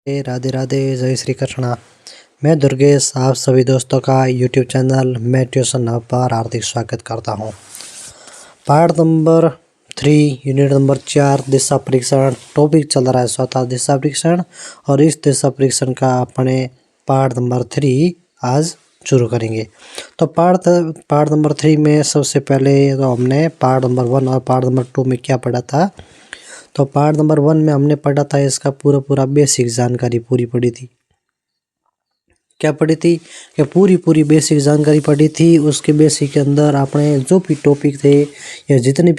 राधे राधे, जय श्री कृष्णा। मैं दुर्गेश आप सभी दोस्तों का यूट्यूब चैनल मैं ट्यूशन हब पर हार्दिक स्वागत करता हूं। पार्ट नंबर 3 यूनिट नंबर 4 दिशा परीक्षण टॉपिक चल रहा है स्वतः दिशा परीक्षण, और इस दिशा परीक्षण का अपने पार्ट नंबर 3 आज शुरू करेंगे। तो पार्ट नंबर 3 में सबसे पहले तो हमने पार्ट नंबर 1 और पार्ट नंबर 2 में क्या पढ़ा था। तो पार्ट नंबर 1 में हमने पढ़ा था इसका पूरा बेसिक जानकारी पूरी पढ़ी थी। क्या पढ़ी थी कि पूरी बेसिक जानकारी पढ़ी थी। उसके बेसिक के अंदर आपने जो भी टॉपिक थे या जितनी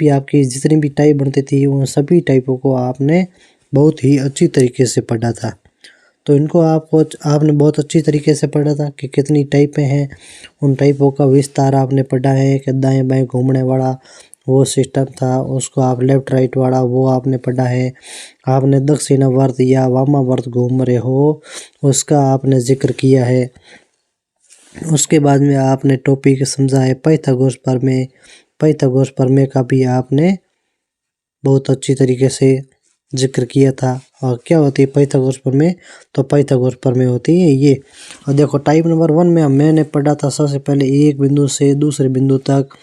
भी टाइप बनती थी उन सभी टाइपों को आपने बहुत ही अच्छी तरीके से पढ़ा था। तो इनको आपने बहुत अच्छी तरीके से पढ़ा था कि कितनी टाइपें हैं, उन टाइपों का विस्तार आपने पढ़ा है कि दाएं बाएं घूमने वाला वो सिस्टम था, उसको आप लेफ्ट राइट वाला वो आपने पढ़ा है। आपने दक्षिणावर्त या वामावर्त घूम रहे हो उसका आपने जिक्र किया है। उसके बाद में आपने टॉपिक समझा है पाइथागोरस प्रमेय का भी आपने बहुत अच्छी तरीके से जिक्र किया था। और क्या होती है पाइथागोरस प्रमेय, तो पाइथागोरस प्रमेय होती है ये। और देखो टाइप नंबर 1 में मैंने पढ़ा था सबसे पहले एक बिंदु से दूसरे बिंदु तक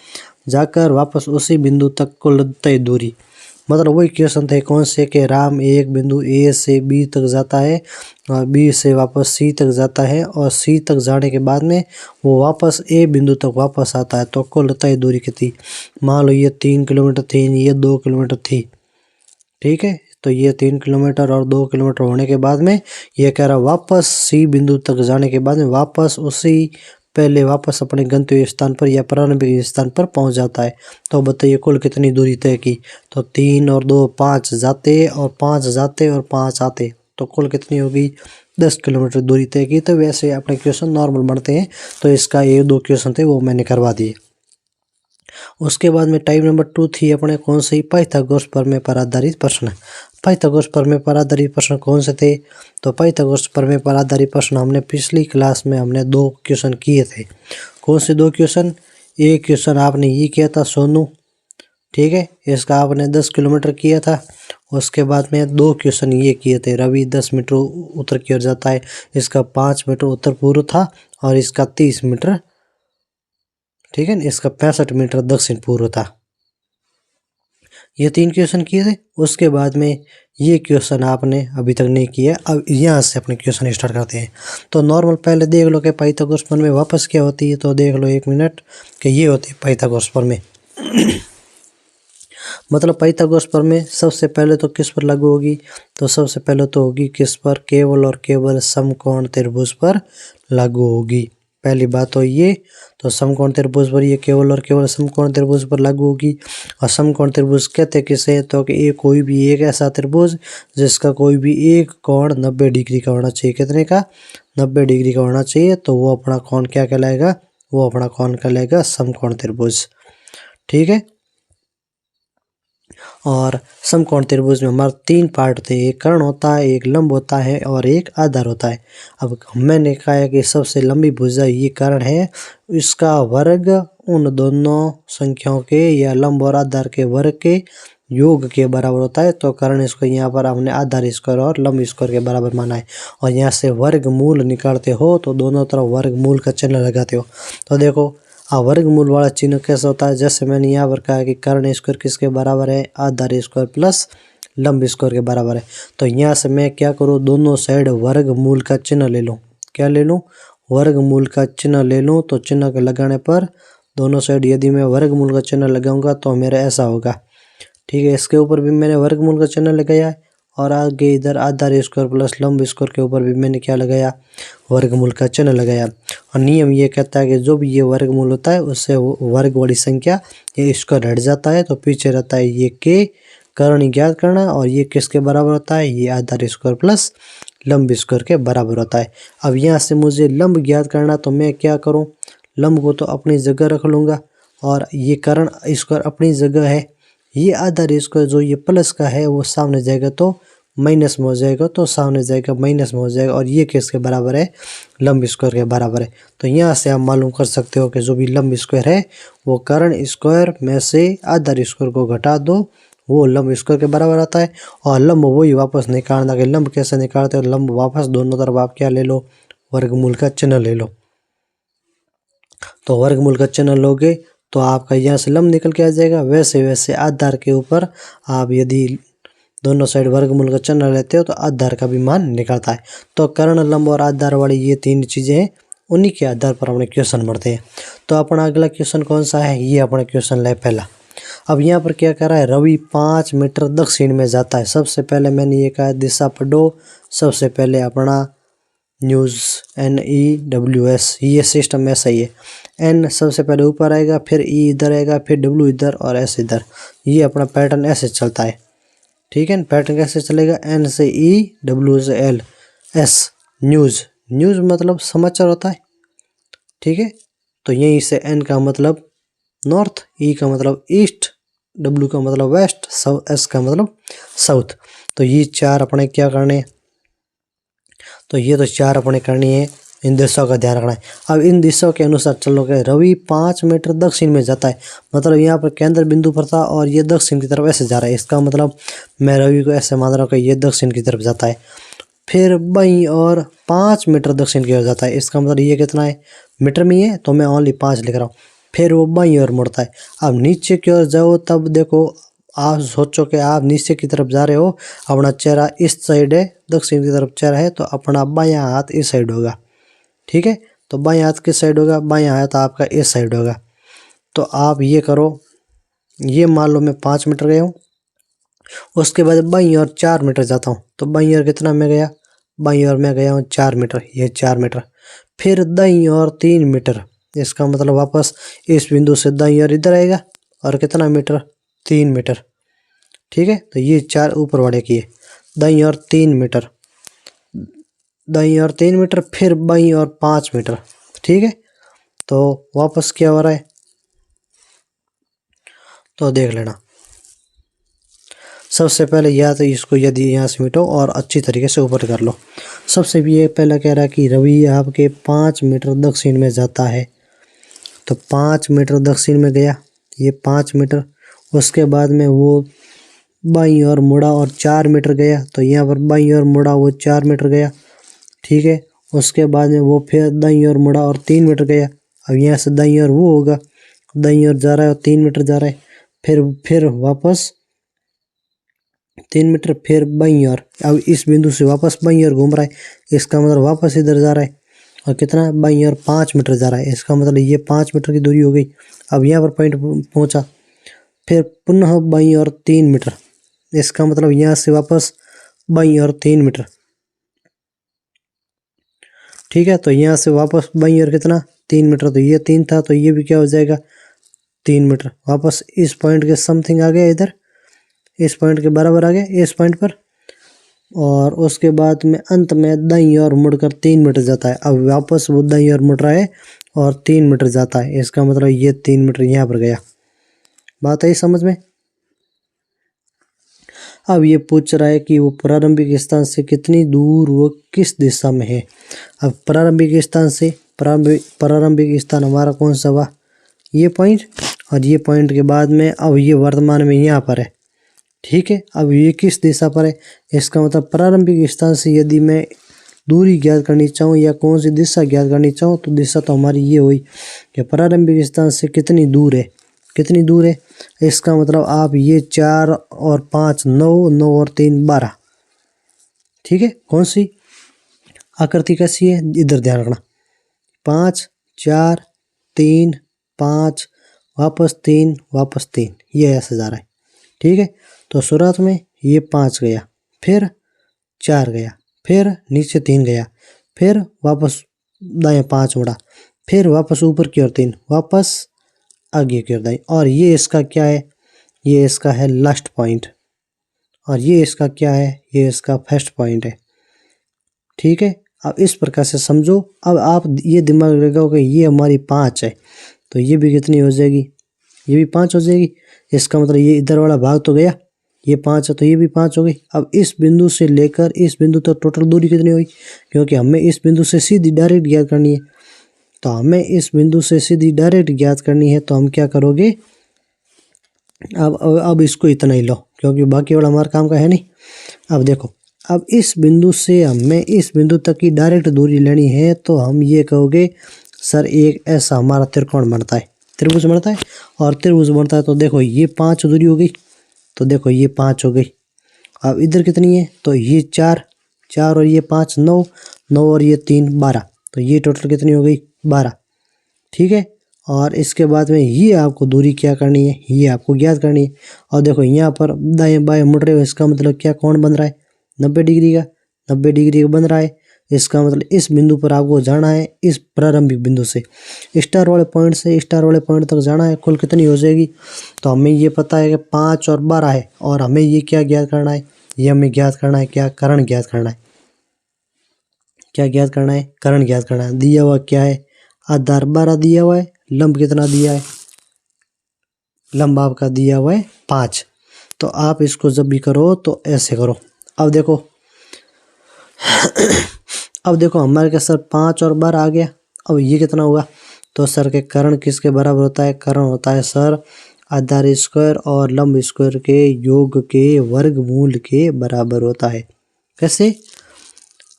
जाकर वापस उसी बिंदु तक कुल तय दूरी, मतलब वही क्वेश्चन थे कौन से कि राम एक बिंदु ए से बी तक जाता है और बी से वापस सी तक जाता है और सी तक जाने के बाद में वो वापस ए बिंदु तक वापस आता है, तो कुल तय दूरी कितनी। मान लो ये 3 किलोमीटर थी, ये 2 किलोमीटर थी, ठीक है। तो ये 3 किलोमीटर और 2 किलोमीटर होने के बाद में ये कह रहा वापस सी बिंदु तक जाने के बाद में वापस अपने गंतव्य स्थान पर या प्रारंभिक स्थान पर पहुंच जाता है। तो बताइए कुल कितनी दूरी तय की। तो 3 और 2 5 जाते और 5 आते, तो कुल कितनी होगी 10 किलोमीटर दूरी तय की। तो वैसे अपने क्वेश्चन नॉर्मल बनते हैं, तो इसका ये 2 क्वेश्चन थे वो मैंने करवा दिए। उसके बाद में टाइप नंबर 2 थी अपने कौन सी पाइथागोरस प्रमेय पर आधारित प्रश्न। पाइथागोरस प्रमेय पर आधारित प्रश्न कौन से थे, तो पाइथागोरस प्रमेय पर आधारित प्रश्न हमने पिछली क्लास में हमने 2 क्वेश्चन किए थे। कौन से 2 क्वेश्चन, एक क्वेश्चन आपने ये किया था सोनू, ठीक है, इसका आपने 10 किलोमीटर किया था। उसके बाद में 2 क्वेश्चन ये किए थे, रवि 10 मीटर उत्तर की ओर जाता है, इसका 5 मीटर उत्तर पूर्व था और इसका 30 मीटर, ठीक है, इसका 65 मीटर दक्षिण पूर्व था। ये 3 क्वेश्चन किए थे। उसके बाद में ये क्वेश्चन आपने अभी तक नहीं किया। अब यहाँ से अपने क्वेश्चन स्टार्ट करते हैं। तो नॉर्मल पहले देख लो कि पाइथागोरस प्रमेय वापस क्या होती है, तो देख लो 1 मिनट कि ये होती है पाइथागोरस प्रमेय। मतलब पाइथागोरस प्रमेय सबसे पहले तो किस पर लागू होगी, तो सबसे पहले तो होगी किस पर, केवल और केवल समकोण त्रिभुज पर लागू होगी। पहली बात तो ये, तो समकोण त्रिभुज पर ये केवल और केवल समकोण त्रिभुज पर लागू होगी। और समकोण त्रिभुज कहते किसे, तो कि कोई भी एक ऐसा त्रिभुज जिसका कोई भी एक कोण 90 डिग्री का होना चाहिए। कितने का, 90 डिग्री का होना चाहिए। तो वो अपना कोण क्या कहलाएगा, वो अपना कोण कहलाएगा समकोण त्रिभुज, ठीक है। और समकोण त्रिभुज में हमारे 3 पार्ट थे, एक कर्ण होता है, एक लंब होता है और एक आधार होता है। अब मैंने कहा है कि सबसे लंबी भुजा ये कर्ण है, इसका वर्ग उन दोनों संख्याओं के या लंब और आधार के वर्ग के योग के बराबर होता है। तो कर्ण इसको यहाँ पर हमने आधार स्क्वायर और लंब स्क्वायर के बराबर माना है। और यहाँ से वर्गमूल निकालते हो तो दोनों तरफ वर्गमूल का चिन्ह लगाते हो। तो देखो वर्गमूल वाला चिन्ह कैसा होता है, जैसे मैंने यहाँ पर कहा कि कर्ण स्क्वायर किसके बराबर है, आधार स्क्वायर प्लस लंब स्क्वायर के बराबर है। तो यहाँ से मैं क्या करूँ, दोनों साइड वर्गमूल का चिन्ह ले लूँ। क्या ले लूँ, वर्गमूल का चिन्ह ले लूँ। तो चिन्ह के लगाने पर दोनों साइड यदि मैं वर्गमूल का चिन्ह लगाऊंगा तो मेरा ऐसा होगा, ठीक है। इसके ऊपर भी मैंने वर्गमूल का चिन्ह लगाया है और आगे इधर आधार स्क्वायर प्लस लंब स्क्वायर के ऊपर भी मैंने क्या लगाया, वर्गमूल का चिन्ह लगाया। और नियम ये कहता है कि जो भी ये वर्गमूल होता है उससे वर्ग वाली संख्या ये स्क्वायर हट जाता है, तो पीछे रहता है ये के कर्ण ज्ञात करना, और ये किसके बराबर होता है, ये आधार स्क्वायर प्लस लंब स्क्वायर के बराबर होता है। अब यहाँ से मुझे लंब ज्ञात करना, तो मैं क्या करूँ, लंब को तो अपनी जगह रख लूँगा और ये कर्ण स्क्वायर अपनी जगह है। ये आधार स्क्वायर जो ये प्लस का है वो सामने जाएगा तो माइनस में हो जाएगा, तो सामने जाएगा माइनस में हो जाएगा, और ये किसके बराबर है, लंब स्क्वायर के बराबर है। तो यहाँ से आप मालूम कर सकते हो कि जो भी लंब स्क्वायर है वो कर्ण स्क्वायर में से आधार स्क्वायर को घटा दो वो लंब स्क्वायर के बराबर आता है। और लंब वही वापस निकालना कि लंब कैसे निकालते हो, लंब वापस दोनों तरफ आप क्या ले लो, वर्गमूल का चिन्ह ले लो। तो वर्गमूल का चिन्ह लोगे तो आपका यहाँ से लंब निकल के आ जाएगा। वैसे वैसे आधार के ऊपर आप यदि दोनों साइड वर्गमूल का चिन्ह लेते हो तो आधार का भी मान निकलता है। तो कर्ण, लंब और आधार वाली ये तीन चीज़ें हैं, उन्हीं के आधार पर अपने क्वेश्चन बढ़ते हैं। तो अपना अगला क्वेश्चन कौन सा है, ये अपना क्वेश्चन है पहला। अब यहाँ पर क्या कर रहा है, रवि 5 मीटर दक्षिण में जाता है। सबसे पहले मैंने ये कहा दिशा पढ़ो। सबसे पहले अपना न्यूज़ NEWS, ये सिस्टम ऐसा ही है। N सबसे पहले ऊपर आएगा, फिर E इधर आएगा, फिर W इधर और S इधर। ये अपना पैटर्न ऐसे चलता है, ठीक है। पैटर्न कैसे चलेगा, N से E, W से L, S न्यूज़। न्यूज़ मतलब समाचार होता है, ठीक है। तो यहीं से N का मतलब नॉर्थ, E का मतलब ईस्ट, W का मतलब वेस्ट, S का मतलब साउथ। तो ये चार अपने क्या करने हैं, तो ये तो चार अपने करनी है, इन दिशाओं का ध्यान रखना है। अब इन दिशाओं के अनुसार चलोगे, रवि 5 मीटर दक्षिण में जाता है, मतलब यहाँ पर केंद्र बिंदु पर था और ये दक्षिण की तरफ ऐसे जा रहा है। इसका मतलब मैं रवि को ऐसे मान रहा हूँ कि ये दक्षिण की तरफ जाता है। फिर बाईं और 5 मीटर दक्षिण की ओर जाता है। इसका मतलब ये कितना है, मीटर में ही है तो मैं ओनली 5 लिख रहा हूँ। फिर वो बाईं ओर मुड़ता है। अब नीचे की ओर जाओ, तब देखो आप सोचो कि आप नीचे की तरफ जा रहे हो, अपना चेहरा इस साइड है, दक्षिण की तरफ चेहरा है, तो अपना बायां हाथ इस साइड होगा, ठीक है। तो बायां हाथ किस साइड होगा, बायां हाथ आपका इस साइड होगा। तो आप ये करो, ये मान लो मैं 5 मीटर गया हूँ, उसके बाद बाईं ओर 4 मीटर जाता हूँ। तो बाईं ओर कितना मैं गया, बाईं ओर मैं गया हूँ 4 मीटर, ये 4 मीटर। फिर दाईं ओर 3 मीटर, इसका मतलब वापस इस बिंदु से दाईं ओर इधर आएगा और कितना मीटर, 3 मीटर, ठीक है। तो ये चार ऊपर वाले की है, दाईं ओर 3 मीटर, दाईं ओर 3 मीटर, फिर बाईं ओर 5 मीटर, ठीक है। तो वापस क्या हो रहा है, तो देख लेना। सबसे पहले या तो इसको यदि यहाँ से मिटो और अच्छी तरीके से ऊपर कर लो। सबसे भी ये पहला कह रहा है कि रवि आपके 5 मीटर दक्षिण में जाता है। तो 5 मीटर दक्षिण में गया, ये 5 मीटर। उसके बाद में वो बाईं ओर मुड़ा और 4 मीटर गया, तो यहाँ पर बाईं ओर मुड़ा, वो 4 मीटर गया, ठीक है। उसके बाद में वो फिर दाईं ओर मुड़ा और 3 मीटर गया। अब यहाँ से दाईं ओर वो होगा, दाईं ओर जा रहा है और 3 मीटर जा रहा है। फिर वापस 3 मीटर, फिर बाईं ओर। अब इस बिंदु से वापस बाईं ओर घूम रहा है, इसका मतलब वापस इधर जा रहा है और कितना, बाईं ओर 5 मीटर जा रहा है। इसका मतलब ये 5 मीटर की दूरी हो गई। अब यहाँ पर पॉइंट पहुँचा, फिर पुनः बाईं ओर 3 मीटर, इसका मतलब यहाँ से वापस बाईं ओर 3 मीटर, ठीक है। तो यहाँ से वापस बाईं ओर कितना, 3 मीटर। तो ये 3 था, तो ये भी क्या हो जाएगा, 3 मीटर। वापस इस पॉइंट के समथिंग आ गया, इधर इस पॉइंट के बराबर आ गया इस पॉइंट पर। और उसके बाद में अंत में दाईं ओर मुड़कर 3 मीटर जाता है। अब वापस वो दाईं ओर मुड़ रहा है और 3 मीटर जाता है। इसका मतलब ये 3 मीटर यहाँ पर गया। बात आई समझ में। अब ये पूछ रहा है कि वो प्रारंभिक स्थान से कितनी दूर, वो किस दिशा में है। अब प्रारंभिक स्थान से, प्रारंभिक स्थान हमारा कौन सा हुआ, ये पॉइंट, और ये पॉइंट के बाद में अब ये वर्तमान में यहाँ पर है, ठीक है। अब ये किस दिशा पर है, इसका मतलब प्रारंभिक स्थान से यदि मैं दूरी ज्ञात करनी चाहूँ या कौन सी दिशा ज्ञात करनी चाहूँ, तो दिशा तो हमारी ये हुई कि प्रारंभिक स्थान से कितनी दूर है, कितनी दूर है। इसका मतलब आप ये 4 और 5 9, 9 और 3 12, ठीक है। कौन सी आकृति कैसी है, इधर ध्यान रखना, 5 4 3 5 वापस 3 वापस 3, ये ऐसे जा रहा है, ठीक है। तो शुरुआत में ये 5 गया, फिर 4 गया, फिर नीचे 3 गया, फिर वापस दाएं 5 मुड़ा, फिर वापस ऊपर की ओर 3, वापस आगे की ओर दाएं। और ये इसका क्या है, ये इसका है लास्ट पॉइंट, और ये इसका क्या है, ये इसका फर्स्ट पॉइंट है, ठीक है। अब इस प्रकार से समझो। अब आप ये दिमाग लगाओगे ये हमारी 5 है, तो ये भी कितनी हो जाएगी, ये भी 5 हो जाएगी। इसका मतलब ये इधर वाला भाग तो गया, ये 5 है तो ये भी 5 हो गई। अब इस बिंदु से लेकर इस बिंदु तक टोटल दूरी कितनी हुई, क्योंकि हमें इस बिंदु से सीधी डायरेक्ट ज्ञात करनी है, तो हमें इस बिंदु से सीधी डायरेक्ट ज्ञात करनी है। तो हम क्या करोगे, अब इसको इतना ही लो, क्योंकि बाकी वाला हमारे काम का है नहीं। अब देखो, अब इस बिंदु से हमें इस बिंदु तक की डायरेक्ट दूरी लेनी है, तो हम ये कहोगे सर एक ऐसा हमारा त्रिकोण बनता है, त्रिभुज बनता है। और त्रिभुज बनता है तो देखो ये 5 दूरी हो गई, तो देखो ये 5 हो गई। अब इधर कितनी है, तो ये 4, 4 और ये 5 9, 9 और ये 3 12, तो ये टोटल कितनी हो गई 12। ठीक है, और इसके बाद में ये आपको दूरी क्या करनी है, ये आपको ज्ञात करनी है। और देखो यहाँ पर दाएं बाएं मुड़ रहे हो, इसका मतलब क्या कोण बन रहा है 90 डिग्री का, 90 डिग्री का बन रहा है। इसका मतलब इस बिंदु पर आपको जाना है, इस प्रारंभिक बिंदु से स्टार वाले पॉइंट से स्टार वाले पॉइंट तक जाना है। कुल कितनी हो जाएगी, तो हमें ये पता है कि 5 और 12 है, और हमें ये क्या ज्ञात करना है, ये हमें ज्ञात करना है क्या, कर्ण ज्ञात करना है। क्या ज्ञात करना है, कर्ण ज्ञात करना है। दिया हुआ क्या है, आधार 12 दिया हुआ है, लंब कितना दिया है, लंब आपका दिया हुआ है 5। तो आप इसको जब भी करो तो ऐसे करो। अब देखो अब देखो हमारे के सर 5 और 12 आ गया। अब ये कितना हुआ, तो सर के कर्ण किसके बराबर होता है, कर्ण होता है सर आधार स्क्वायर और लंब स्क्वायर के योग के वर्गमूल के बराबर होता है। कैसे,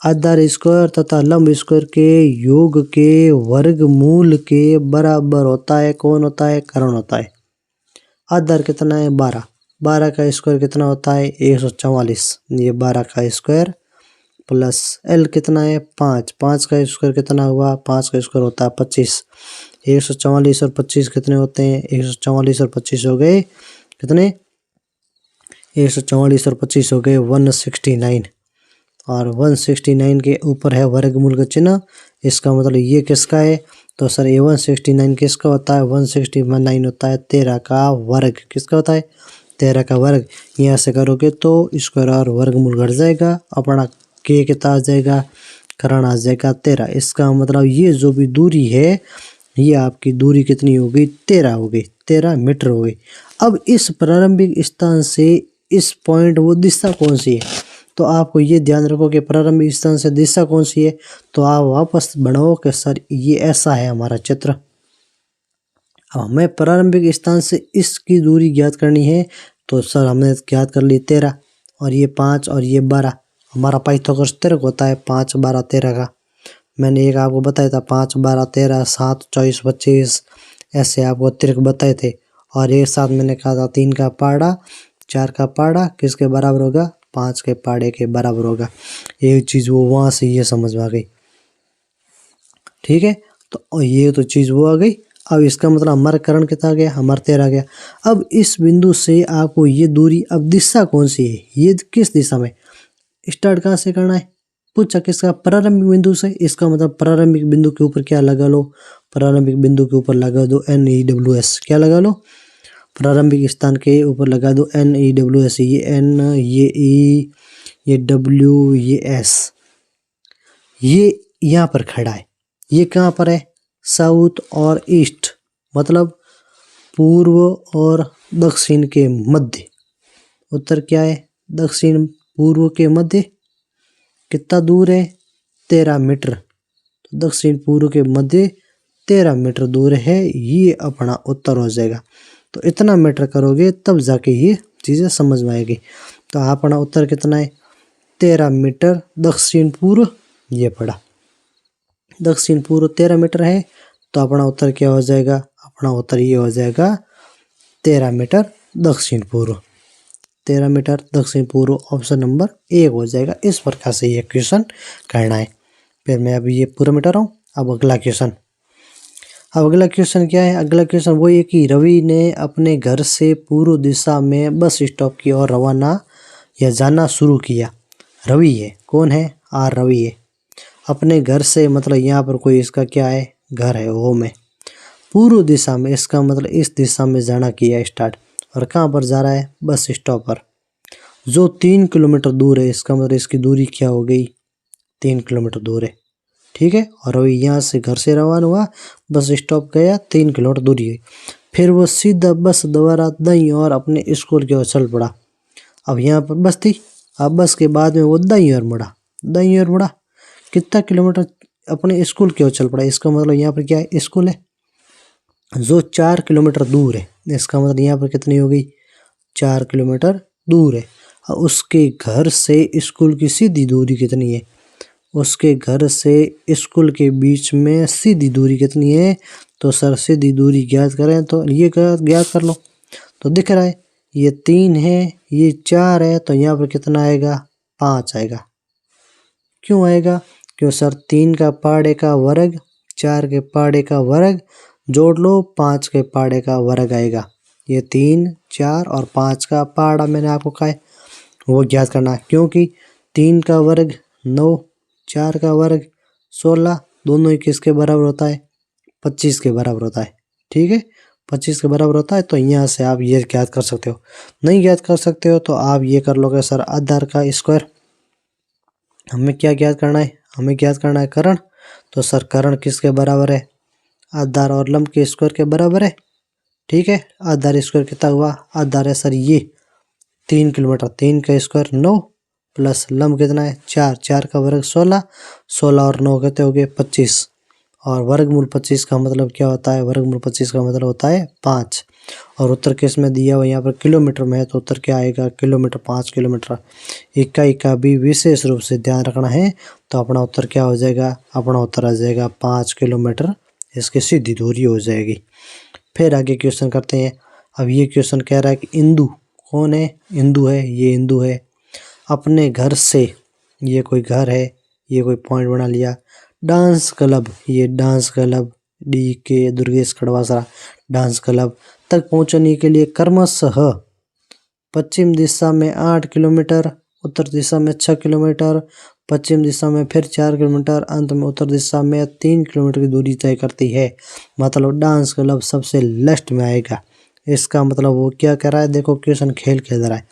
आधार स्क्वायर तथा लंब स्क्वायर के योग के वर्गमूल के बराबर होता है, कौन होता है, कर्ण होता है। आधार कितना है 12, 12 का स्क्वायर कितना होता है 144, ये 12 का स्क्वायर प्लस एल कितना है 5, 5 का स्क्वायर कितना हुआ, 5 का स्क्वायर होता है 25। 144 और 25 कितने होते हैं, 144 और 25 हो गए कितने, 144 और 25 हो गए 169, और 169 के ऊपर है वर्गमूल का चिन्ह। इसका मतलब ये किसका है, तो सर ये 169 किसका होता है, 169 होता है 13 का वर्ग। किसका होता है, 13 का वर्ग। यहाँ से करोगे तो स्क्वायर और वर्गमूल घट जाएगा, अपना के कितना आ जाएगा, कर्ण आ जाएगा 13। इसका मतलब ये जो भी दूरी है, ये आपकी दूरी कितनी हो गई 13 हो गई, 13 मीटर हो गई। अब इस प्रारंभिक स्थान से इस पॉइंट वो दिशा कौन सी है, तो आपको ये ध्यान रखो कि प्रारंभिक स्थान से दिशा कौन सी है, तो आप वापस बढ़ाओ कि सर ये ऐसा है हमारा चित्र। अब हमें प्रारंभिक स्थान से इसकी दूरी ज्ञात करनी है, तो सर हमने ज्ञात कर ली 13, और ये 5 और ये 12। हमारा पाइथागोरस त्रिक होता है 5 12 13 का। मैंने एक आपको बताया था 5 12 13 7 24 25, ऐसे आपको त्रिक बताए थे। और एक साथ मैंने कहा था 3 का पाड़ा 4 का पाड़ा किसके बराबर होगा, 5 के पाड़े के बराबर होगा। एक चीज़ वो वहाँ से ये समझ में आ गई। ठीक है, तो ये तो चीज़ वो आ गई। अब इसका मतलब हमारा कर्ण कितना गया, हमारा 13 गया। अब इस बिंदु से आपको ये दूरी, अब दिशा कौन सी है, ये किस दिशा में, स्टार्ट कहाँ से करना है, पूछा किसका, प्रारंभिक बिंदु से। इसका मतलब प्रारंभिक बिंदु के ऊपर क्या लगा लो, प्रारंभिक बिंदु के ऊपर लगा दो NEWS। क्या लगा लो, प्रारंभिक स्थान के ऊपर लगा दो NEWS। ये N, ये E, ये W, ये S, ये यहाँ पर खड़ा है। ये कहाँ पर है, साउथ और ईस्ट, मतलब पूर्व और दक्षिण के मध्य। उत्तर क्या है, दक्षिण पूर्व के मध्य। कितना दूर है 13 मीटर, तो दक्षिण पूर्व के मध्य 13 मीटर दूर है, ये अपना उत्तर हो जाएगा। तो इतना मीटर करोगे तब जाके ये चीज़ें समझ में आएगी। तो अपना उत्तर कितना है 13 मीटर दक्षिण पूर्व, ये पड़ा दक्षिण पूर्व 13 मीटर है, तो अपना उत्तर क्या हो जाएगा, अपना उत्तर ये हो जाएगा 13 मीटर दक्षिण पूर्व, 13 मीटर दक्षिण पूर्व ऑप्शन नंबर 1 हो जाएगा। इस प्रकार से ये क्वेश्चन करना है। फिर मैं अभी ये पूरा मिटा रहा हूँ। अब अगला क्वेश्चन, अब अगला क्वेश्चन क्या है, अगला क्वेश्चन वो ये कि रवि ने अपने घर से पूर्व दिशा में बस स्टॉप की ओर रवाना या जाना शुरू किया। रवि है, कौन है, आर रवि है। अपने घर से मतलब यहाँ पर कोई इसका क्या है, घर है, होम है। पूर्व दिशा में इसका मतलब इस दिशा में जाना किया स्टार्ट, और कहाँ पर जा रहा है, बस स्टॉप पर, जो 3 किलोमीटर दूर है। इसका मतलब इसकी दूरी क्या हो गई 3 किलोमीटर दूर है। ठीक है, और अभी यहाँ से घर से रवाना हुआ, बस स्टॉप गया, 3 किलोमीटर दूरी है। फिर वो सीधा बस द्वारा दाईं और अपने स्कूल की ओर चल पड़ा। अब यहाँ पर बस थी, अब बस के बाद में वो दाईं ओर मुड़ा, दाईं ओर मुड़ा, कितना किलोमीटर अपने स्कूल की ओर चल पड़ा। इसका मतलब यहाँ पर क्या है, स्कूल है, जो 4 किलोमीटर दूर है, इसका मतलब यहाँ पर कितनी हो गई, 4 किलोमीटर दूर है। और उसके घर से स्कूल की सीधी दूरी कितनी है, उसके घर से स्कूल के बीच में सीधी दूरी कितनी है, तो सर सीधी दूरी ज्ञात करें तो ये ज्ञात कर लो। तो दिख रहा है ये 3 है, ये 4 है, तो यहाँ पर कितना आएगा, 5 आएगा। क्यों आएगा, क्यों सर 3 का पहाड़े का वर्ग 4 के पहाड़े का वर्ग जोड़ लो 5 के पहाड़े का वर्ग आएगा। ये 3, 4 और 5 का पहाड़ा मैंने आपको कहा है वो ज्ञात करना है, क्योंकि 3 का वर्ग 9, 4 का वर्ग 16, दोनों ही किसके बराबर होता है, 25 के बराबर होता है। ठीक है, 25 के बराबर होता है। तो यहाँ से आप ये ज्ञात कर सकते हो। नहीं ज्ञात कर सकते हो तो आप ये कर लोगे, सर आधार का स्क्वायर। हमें क्या ज्ञात करना है, हमें ज्ञात करना है कर्ण। तो सर कर्ण किसके बराबर है, आधार और लंब के स्क्वायर के बराबर है। ठीक है, आधार स्क्वायर कितना हुआ, आधार है सर ये 3 किलोमीटर, 3 का स्क्वायर 9 प्लस लंब कितना है 4, 4 का वर्ग 16, 16 और 9 कितने हो गए 25। और वर्गमूल 25 का मतलब क्या होता है, वर्गमूल 25 का मतलब होता है 5। और उत्तर किस में दिया हुआ, यहाँ पर किलोमीटर में है, तो उत्तर क्या आएगा, किलोमीटर, 5 किलोमीटर। इकाई का भी विशेष रूप से ध्यान रखना है। तो अपना उत्तर क्या हो जाएगा, अपना उत्तर आ जाएगा 5 किलोमीटर, इसकी सीधी दूरी हो जाएगी। फिर आगे क्वेश्चन करते हैं। अब ये क्वेश्चन कह रहा है कि इंदु कौन है, इंदु है, ये इंदु है, अपने घर से, ये कोई घर है, ये कोई पॉइंट बना लिया, डांस क्लब, ये dance club DK Durgesh Khadwasra dance club तक पहुंचने के लिए क्रमशः पश्चिम दिशा में 8 किलोमीटर, उत्तर दिशा में 6 किलोमीटर, पश्चिम दिशा में फिर 4 किलोमीटर, अंत में उत्तर दिशा में 3 किलोमीटर की दूरी तय करती है। मतलब डांस क्लब सबसे लास्ट में आएगा। इसका मतलब वो क्या कर रहा है, देखो क्वेश्चन खेल खेल रहा है।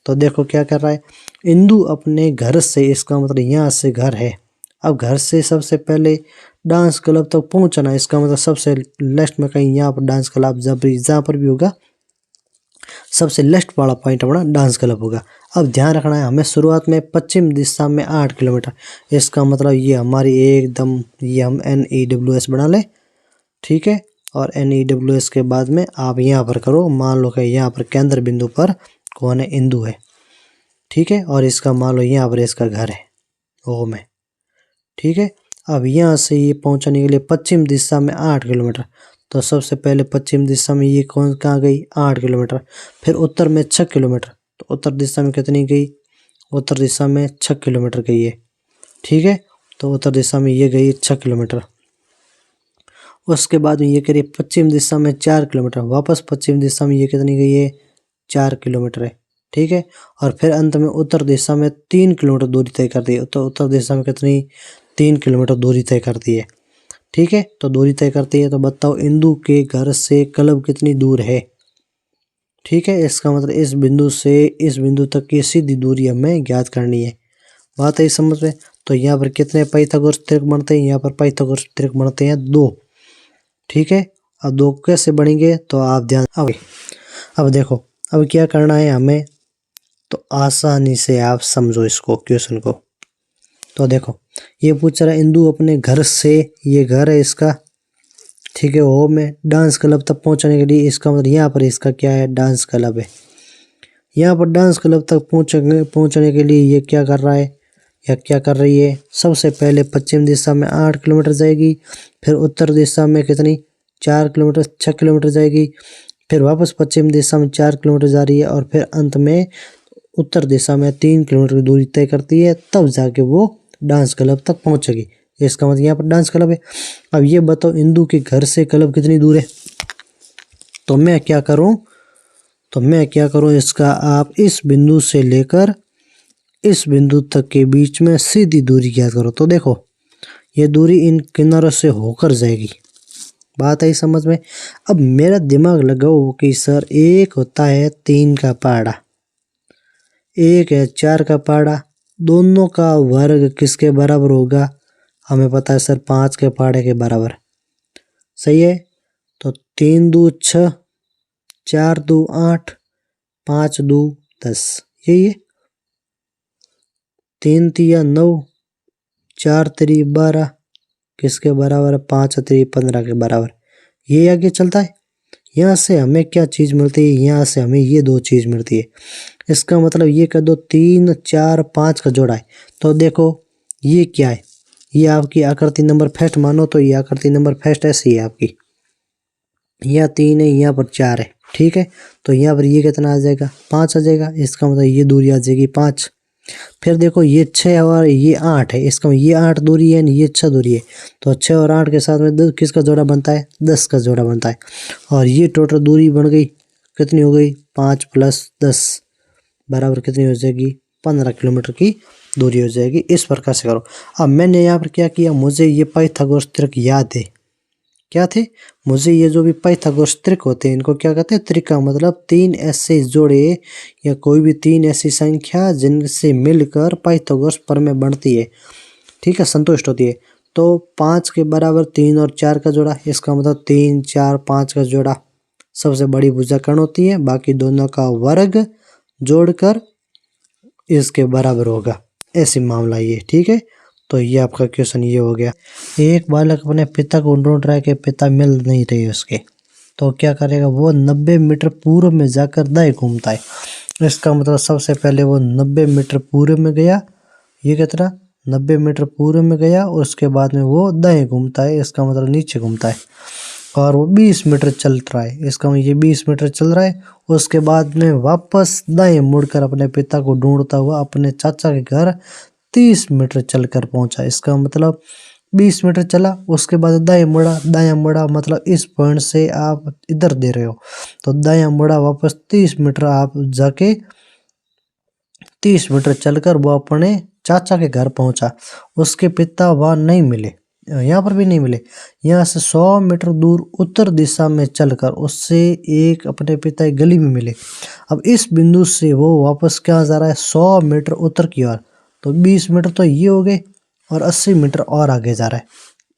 तो देखो क्या कर रहा है, इंदु अपने घर से, इसका मतलब यहाँ से घर है, अब घर से सबसे पहले डांस क्लब तक पहुंचना, इसका मतलब सबसे लास्ट में कहीं यहाँ पर डांस क्लब जहाँ पर भी होगा सबसे लास्ट वाला पॉइंट अपना डांस क्लब होगा। अब ध्यान रखना है हमें, शुरुआत में पश्चिम दिशा में 8 किलोमीटर, इसका मतलब ये हमारी एकदम, ये हम NEWS बना ले। ठीक है, और NEWS के बाद में आप यहाँ पर करो, मान लो कि यहाँ पर केंद्र बिंदु पर कौन है, इंदु है। ठीक है, और इसका मान लो यहाँ पर इसका घर है ओम है। ठीक है, अब यहाँ से ये पहुँचने के लिए पश्चिम दिशा में 8 किलोमीटर, तो सबसे पहले पश्चिम दिशा में ये कौन कहाँ गई, 8 किलोमीटर। फिर उत्तर में 6 किलोमीटर, तो उत्तर दिशा में कितनी गई, उत्तर दिशा में 6 किलोमीटर गई है। ठीक है, तो उत्तर दिशा में ये गई 6 किलोमीटर। उसके बाद में ये करिए पश्चिम दिशा में 4 किलोमीटर, वापस पश्चिम दिशा में ये कितनी गई है, 4 किलोमीटर है। ठीक है, और फिर अंत में उत्तर दिशा में 3 किलोमीटर दूरी तय कर दी है। तो उत्तर दिशा में कितनी, 3 किलोमीटर दूरी तय करती है। ठीक है, तो दूरी तय करती है। तो बताओ इंदु के घर से क्लब कितनी दूर है। ठीक है, इसका मतलब इस बिंदु से इस बिंदु तक की सीधी दूरी हमें ज्ञात करनी है। बात है समझ में। तो यहाँ पर कितने पाइथागोरस त्रिक बनते हैं, यहाँ पर पाइथागोरस त्रिक बनते हैं 2। ठीक है, अब 2 कैसे बनेंगे, तो आप ध्यान, अब देखो अब क्या करना है हमें, तो आसानी से आप समझो इसको क्वेश्चन को। तो देखो ये पूछ रहा है इंदु अपने घर से, ये घर है इसका, ठीक है, वो में डांस क्लब तक पहुंचने के लिए, इसका मतलब यहाँ पर इसका क्या है, डांस क्लब है। यहाँ पर डांस क्लब तक पहुंचने के लिए ये क्या कर रहा है या क्या कर रही है, सबसे पहले पश्चिम दिशा में 8 किलोमीटर जाएगी, फिर उत्तर दिशा में कितनी 4 किलोमीटर 6 किलोमीटर जाएगी, फिर वापस पश्चिम दिशा में 4 किलोमीटर जा रही है, और फिर अंत में उत्तर दिशा में 3 किलोमीटर की दूरी तय करती है, तब जाके वो डांस क्लब तक पहुंचेगी। इसका मतलब यहाँ पर डांस क्लब है। अब ये बताओ इंदु के घर से क्लब कितनी दूर है। तो मैं क्या करूं, इसका आप इस बिंदु से लेकर इस बिंदु तक के बीच में सीधी दूरी ज्ञात करो। तो देखो ये दूरी इन किनारों से होकर जाएगी। बात आई समझ में। अब मेरा दिमाग लगाओ कि सर एक होता है 3 का पहाड़ा, एक है 4 का पहाड़ा, दोनों का वर्ग किसके बराबर होगा, हमें पता है सर 5 के पहाड़े के बराबर। सही है, तो 3 दूँ 6, 4 दूँ 8, 5 दूँ 10, यही है। 3 तिया 9, 4 3 12 किसके बराबर है, 5 3 15 के बराबर। ये आगे चलता है, यहाँ से हमें क्या चीज़ मिलती है, यहाँ से हमें ये दो चीज़ मिलती है। इसका मतलब ये कर दो 3 4 5 का जोड़ा है। तो देखो ये क्या है, ये आपकी आकृति नंबर फर्स्ट मानो तो ये आकृति नंबर फर्स्ट ऐसी है आपकी, यहाँ 3 है, यहाँ पर 4 है, ठीक है। तो यहाँ पर ये कितना आ जाएगा, 5 आ जाएगा। इसका मतलब ये दूरी आ जाएगी 5। फिर देखो ये 6 और ये 8 है, इसका ये 8 दूरी है, ये 6 दूरी है। तो 6 और 8 के साथ में किसका जोड़ा बनता है, 10 का जोड़ा बनता है। और ये टोटल दूरी बन गई, कितनी हो गई, 5 + 10 बराबर कितनी हो जाएगी, 15 किलोमीटर की दूरी हो जाएगी। इस प्रकार से करो। अब मैंने यहाँ पर क्या किया, मुझे ये पाइथागोरस त्रिक याद है। क्या थे, मुझे ये जो भी पाइथागोरस त्रिक होते हैं इनको क्या कहते हैं, त्रिक का मतलब 3 ऐसे जोड़े या कोई भी 3 ऐसी संख्या जिनसे मिलकर पाइथागोरस प्रमेय बनती है, ठीक है, संतुष्ट होती है। तो 5 के बराबर 3 और 4 का जोड़ा, इसका मतलब 3 4 5 का जोड़ा सबसे बड़ी भुजा कर्ण होती है, बाकी दोनों का वर्ग जोड़कर इसके बराबर होगा, ऐसी मामला ये, ठीक है। तो ये आपका क्वेश्चन ये हो गया। एक बालक अपने पिता को ढूंढ रहा है कि पिता मिल नहीं रहे उसके, तो क्या करेगा, वो 90 मीटर पूर्व में जाकर दाएं घूमता है। इसका मतलब सबसे पहले वो 90 मीटर पूर्व में गया, ये कितना 90 मीटर पूर्व में गया, और उसके बाद में वो दाएं घूमता है, इसका मतलब नीचे घूमता है, और वो 20 मीटर चल रहा है, इसका मतलब ये 20 मीटर चल रहा है। उसके बाद में वापस दाएं मुड़कर अपने पिता को ढूंढता हुआ अपने चाचा के घर 30 मीटर चलकर पहुंचा। इसका मतलब 20 मीटर चला, उसके बाद दायां मुड़ा मतलब इस पॉइंट से आप इधर दे रहे हो, तो दायां मुड़ा वापस 30 मीटर आप जाके 30 मीटर चलकर वो अपने चाचा के घर पहुंचा। उसके पिता वहां नहीं मिले, यहाँ पर भी नहीं मिले। यहाँ से 100 मीटर दूर उत्तर दिशा में चलकर उससे एक अपने पिता की गली में मिले। अब इस बिंदु से वो वापस क्या जा रहा है, 100 मीटर उत्तर की ओर, तो 20 मीटर तो ये हो गए, और 80 मीटर और आगे जा रहा है।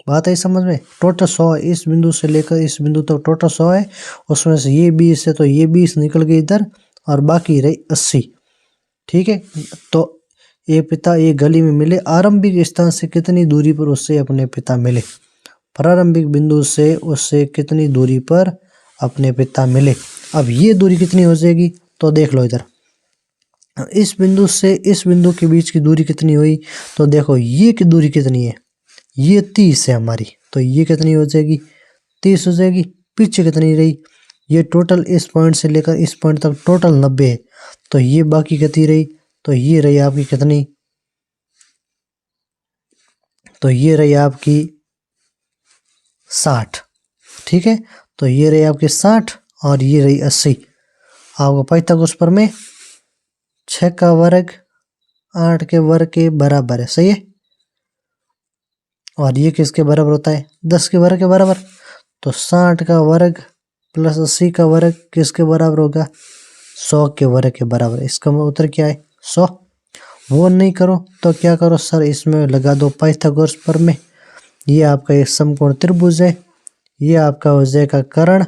बात है समझ में, टोटल 100 इस बिंदु से लेकर इस बिंदु तक टोटल 100 है, उसमें से ये 20 है तो ये 20 निकल गई इधर, और बाकी रही 80, ठीक है। तो ये पिता एक गली में मिले, आरंभिक स्थान से कितनी दूरी पर उससे अपने पिता मिले, प्रारंभिक बिंदु से उससे कितनी दूरी पर अपने पिता मिले। अब ये दूरी कितनी हो जाएगी, तो देख लो इधर, इस बिंदु से इस बिंदु के बीच की दूरी कितनी हुई, तो देखो ये की दूरी कितनी है, ये 30 है हमारी, तो ये कितनी हो जाएगी, 30 हो जाएगी। पीछे कितनी रही, ये टोटल इस पॉइंट से लेकर इस पॉइंट तक टोटल 90 है, तो ये बाकी कितनी रही, तो ये रही आपकी कितनी, तो ये रही आपकी 60, ठीक है। तो ये रही आपकी 60 और ये रही 80। आपको पाइथागोरस प्रमेय 6 का वर्ग 8 के वर्ग के बराबर है, सही है। और ये किसके बराबर होता है, 10 के वर्ग के बराबर। तो 60 का वर्ग प्लस 80 का वर्ग किसके बराबर होगा, 100 के वर्ग के बराबर। इसका उत्तर क्या है, 100। वो नहीं करो तो क्या करो सर, इसमें लगा दो पाइथागोरस प्रमेय। ये आपका एक समकोण त्रिभुज है, ये आपका हो जाएगा कर्ण,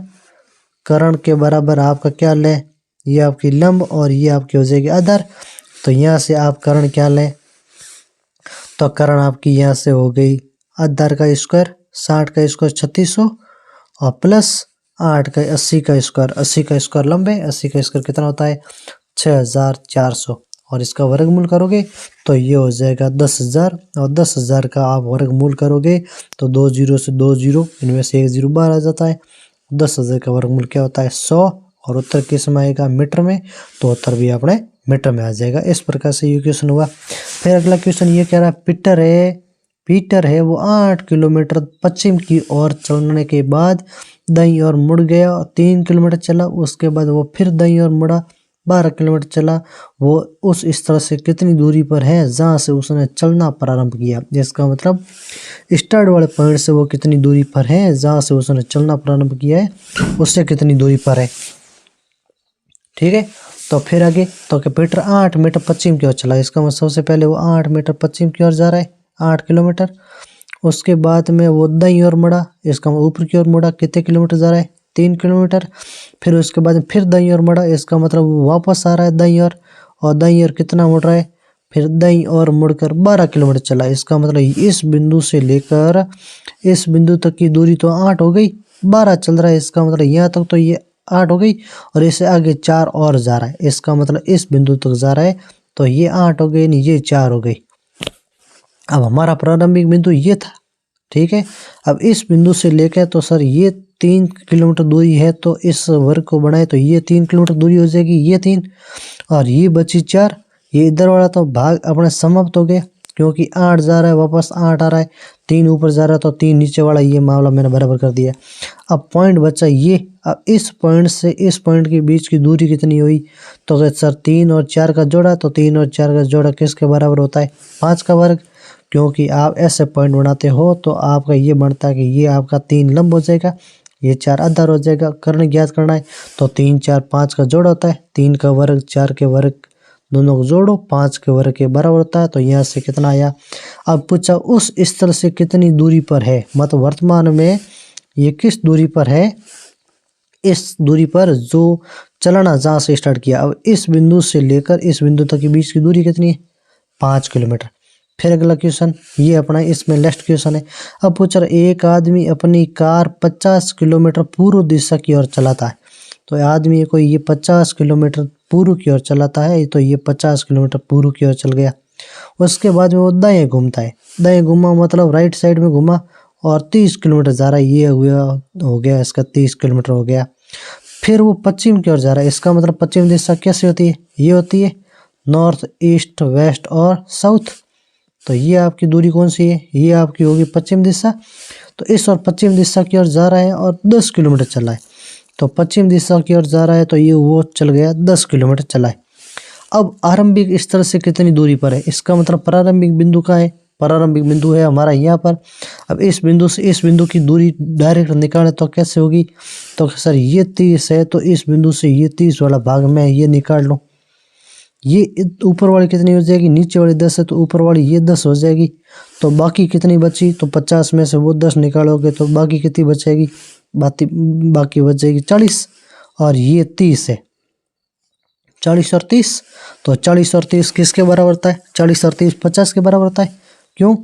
कर्ण के बराबर आपका क्या लें, ये आपकी लंब, और ये आपकी हो जाएगी आधार। तो यहाँ से आप कर्ण क्या लें, तो कर्ण आपकी यहाँ से हो गई आधार का स्क्वायर, 60 का स्क्वायर 3600, और प्लस 8 का 80 का स्क्वायर, 80 का स्क्वायर लंब है, 80 का स्क्वायर कितना होता है 6400, और इसका वर्गमूल करोगे तो ये हो जाएगा 10,000, और 10,000 का आप वर्गमूल करोगे तो 2 जीरो से 2 जीरो, इनमें से 1 जीरो बाहर आ जाता है। 10,000 का वर्गमूल क्या होता है 100, और उत्तर किस में आएगा मीटर में, तो उत्तर भी अपने मीटर में आ जाएगा। इस प्रकार से ये क्वेश्चन हुआ। फिर अगला क्वेश्चन ये कह रहा है पीटर है वो 8 किलोमीटर पश्चिम की ओर चलने के बाद दाईं ओर मुड़ गया, 3 किलोमीटर चला, उसके बाद वो फिर दाईं ओर मुड़ा, 12 किलोमीटर चला। वो उस स्थल से कितनी दूरी पर है जहाँ से उसने चलना प्रारंभ किया। इसका मतलब स्टार्ट वाले पॉइंट से वो कितनी दूरी पर है, जहाँ से उसने चलना प्रारंभ किया है उससे कितनी दूरी पर है, ठीक है। तो फिर आगे तो पीटर 8 मीटर पश्चिम की ओर चला, इसका मतलब सबसे पहले वो 8 मीटर पश्चिम की ओर जा रहा है, 8 किलोमीटर। उसके बाद में वो दाईं ओर मुड़ा, इसका ऊपर की ओर मुड़ा, कितने किलोमीटर जा रहा है 3 किलोमीटर। फिर उसके बाद फिर दाईं ओर मुड़ा, इसका मतलब वो वापस आ रहा है दाईं ओर, और दाईं ओर कितना मुड़ रहा है, फिर दाईं ओर मुड़कर 12 किलोमीटर चला। इसका मतलब इस बिंदु से लेकर इस बिंदु तक की दूरी तो 8 हो गई, 12 चल रहा है, इसका मतलब यहाँ तक तो ये 8 हो गई और इससे आगे 4 और जा रहा है, इसका मतलब इस बिंदु तक जा रहा है, तो ये 8 हो गई, ये 4 हो गई। अब हमारा प्रारंभिक बिंदु ये था, ठीक है। अब इस बिंदु से लेकर तो सर ये 3 किलोमीटर दूरी है, तो इस वर्ग को बढ़ाए तो ये 3 किलोमीटर दूरी हो जाएगी, ये 3 और ये बची 4। ये इधर वाला तो भाग अपने समाप्त हो गया, क्योंकि 8 जा रहा है वापस 8 आ रहा है, 3 ऊपर जा रहा है तो 3 नीचे वाला, ये मामला मैंने बराबर कर दिया। अब पॉइंट बचा ये, अब इस पॉइंट से इस पॉइंट के बीच की दूरी कितनी हुई, तो अगर सर 3 और 4 का जोड़ा, तो 3 और 4 का जोड़ा किसके बराबर होता है, 5 का वर्ग। क्योंकि आप ऐसे पॉइंट बनाते हो तो आपका ये बनता है कि ये आपका 3 लंब हो जाएगा, ये 4 आधार हो जाएगा। कर्ण ज्ञात करना है तो 3 4 5 का जोड़ होता है, 3 का वर्ग 4 के वर्ग दोनों को जोड़ो, 5 के वर्ग के बराबर होता है। तो यहाँ से कितना आया। अब पूछा उस स्थल से कितनी दूरी पर है, मतलब वर्तमान में ये किस दूरी पर है, इस दूरी पर जो चलना जहाँ से स्टार्ट किया। अब इस बिंदु से लेकर इस बिंदु तक के बीच की दूरी कितनी है, 5 किलोमीटर। फिर अगला क्वेश्चन ये अपना इसमें लास्ट क्वेश्चन है। अब पूछ रहा एक आदमी अपनी कार 50 किलोमीटर पूर्व दिशा की ओर चलाता है, तो आदमी को ये 50 किलोमीटर पूर्व की ओर चलाता है, तो ये 50 किलोमीटर पूर्व की ओर चल गया। उसके बाद में वो दाएं घूमता है, दाएं घूमा मतलब राइट साइड में घूमा और 30 किलोमीटर जा रहा है, ये हो गया इसका 30 किलोमीटर हो गया। फिर वो पश्चिम की ओर जा रहा है, इसका मतलब पश्चिम दिशा कैसे होती है, ये होती है नॉर्थ ईस्ट वेस्ट और साउथ। तो ये आपकी दूरी कौन सी है, ये आपकी होगी पश्चिम दिशा। तो इस और पश्चिम दिशा की ओर जा रहा है और 10 किलोमीटर चला है, तो पश्चिम दिशा की ओर जा रहा है, तो ये वो चल गया 10 किलोमीटर चला है। अब आरंभिक स्थल से कितनी दूरी पर है, इसका मतलब प्रारंभिक बिंदु का है, प्रारंभिक बिंदु है हमारा यहाँ पर। अब इस बिंदु से इस बिंदु की दूरी डायरेक्ट निकाले तो कैसे होगी, तो सर ये 30 है, तो इस बिंदु से ये 30 वाला भाग मैं ये निकाल लूँ, ये ऊपर वाली कितनी हो जाएगी, नीचे वाली 10 है तो ऊपर वाली ये 10 हो जाएगी। तो बाकी कितनी बची, तो 50 में से वो 10 निकालोगे तो बाकी कितनी बचेगी, बाकी बच जाएगी 40 और ये 30 है, 40 और 30। तो 40 और 30 किसके बराबर होता है, 40 और 30 50 के बराबर होता है। क्यों,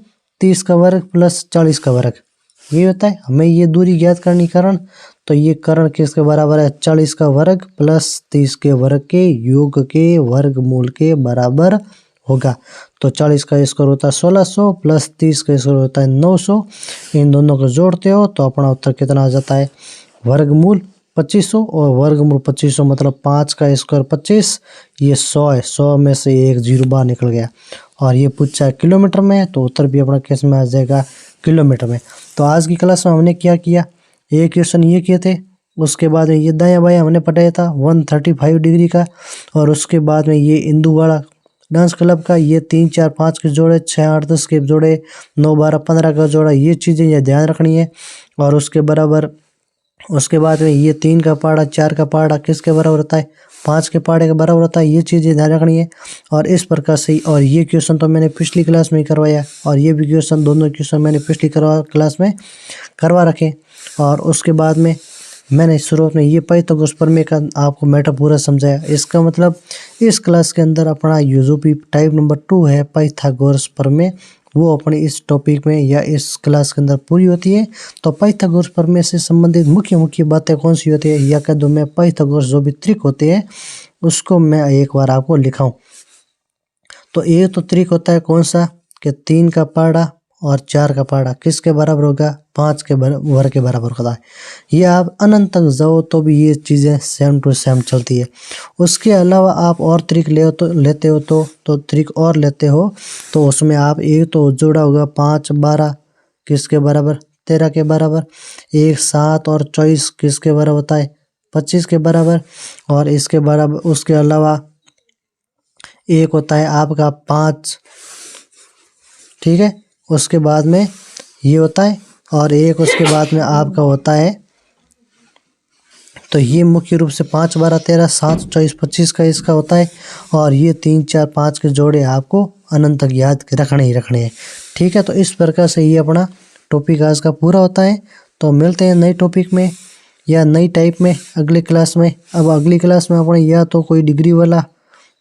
30 का वर्ग प्लस 40 का वर्ग ये होता है। हमें ये दूरी ज्ञात करनी करण, तो ये करण किसके बराबर है, 40 का वर्ग प्लस 30 के वर्ग के योग के वर्गमूल के बराबर होगा। तो 40 का स्क्वायर होता है 1600 प्लस 30 का स्क्वायर होता है 900, इन दोनों को जोड़ते हो तो अपना उत्तर कितना आ जाता है, वर्गमूल 2500। और वर्गमूल 2500 मतलब 5 का स्क्वायर 25, ये 100 है, 100 में से एक जीरो बाहर निकल गया। और ये पूछा है किलोमीटर में, तो उत्तर भी अपना किस में आ जाएगा, किलोमीटर में। तो आज की क्लास में हमने क्या किया, ये क्वेश्चन ये किए थे, उसके बाद में ये दायां बायां हमने पढ़ाया था 135 डिग्री का, और उसके बाद में ये इंदू वाला डांस क्लब का ये 3 4 5 के जोड़े, 6 8 10 के जोड़े, 9 12 15 का जोड़ा, ये चीज़ें ये ध्यान रखनी है। और उसके बराबर उसके बाद में ये 3 का पहाड़ा 4 का पहाड़ा किसके बराबर होता है, 5 के पहाड़े के बराबर होता है, ये चीज़ें ध्यान रखनी है। और इस प्रकार से और ये क्वेश्चन तो मैंने पिछली क्लास में ही करवाया, और ये भी क्वेश्चन दोनों क्वेश्चन मैंने पिछली क्लास में करवा रखे। और उसके बाद में मैंने शुरुआत में ये पाइथागोरस प्रमेय का आपको मैटर पूरा समझाया। इसका मतलब इस क्लास के अंदर अपना जो भी टाइप नंबर 2 है पाइथागोरस प्रमेय, वो अपने इस टॉपिक में या इस क्लास के अंदर पूरी होती है। तो पाइथागोरस प्रमेय से संबंधित मुख्य मुख्य बातें कौन सी होती है, या कह दो मैं पाइथागोरस जो भी त्रिक होते हैं उसको मैं एक बार आपको लिखाऊं। तो ये तो त्रिक होता है कौन सा, कि 3 का पहाड़ा और 4 का पहाड़ा किसके बराबर होगा, 5 के वर्ग के बराबर होता है। ये आप अनंत तक जाओ तो भी ये चीज़ें सेम टू सेम चलती है। उसके अलावा आप और त्रिक लेते हो तो त्रिक और लेते हो, तो उसमें आप एक तो जोड़ा होगा 5 12 किसके बराबर, 13 के बराबर, 1 7 और 24 किसके बराबर होता है, 25 के बराबर। और इसके बराबर उसके अलावा एक होता है आपका 5, ठीक है, उसके बाद में ये होता है, और एक उसके बाद में आपका होता है। तो ये मुख्य रूप से 5 12 13 7 24 25 का इसका होता है। और ये 3 4 5 के जोड़े आपको अनंत तक याद रखने ही रखने हैं, ठीक है। तो इस प्रकार से ये अपना टॉपिक आज का पूरा होता है। तो मिलते हैं नए टॉपिक में या नई टाइप में अगली क्लास में। अब अगली क्लास में अपने या तो कोई डिग्री वाला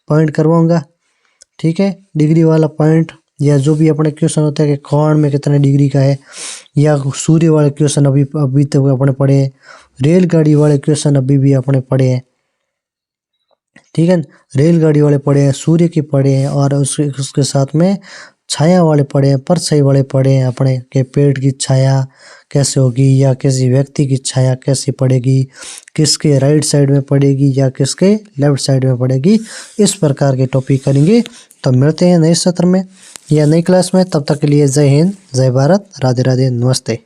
पॉइंट करवाऊंगा, ठीक है, डिग्री वाला पॉइंट, या जो भी अपने क्वेश्चन होते हैं कि कौन में कितने डिग्री का है, या सूर्य वाले क्वेश्चन अभी तक अपने पढ़े हैं, रेलगाड़ी वाले क्वेश्चन अभी भी अपने पढ़े हैं, ठीक है। रेलगाड़ी वाले पढ़े हैं, सूर्य के पढ़े हैं, और उसके साथ में छाया वाले पढ़े हैं, परछाई वाले पढ़े हैं अपने के पेड़ की छाया कैसे होगी, या किसी व्यक्ति की छाया कैसे पड़ेगी, किसके राइट साइड में पड़ेगी या किसके लेफ्ट साइड में पड़ेगी। इस प्रकार के टॉपिक करेंगे। तो मिलते हैं नए सत्र में या नई क्लास में, तब तक के लिए जय हिंद, जय भारत, राधे राधे, नमस्ते।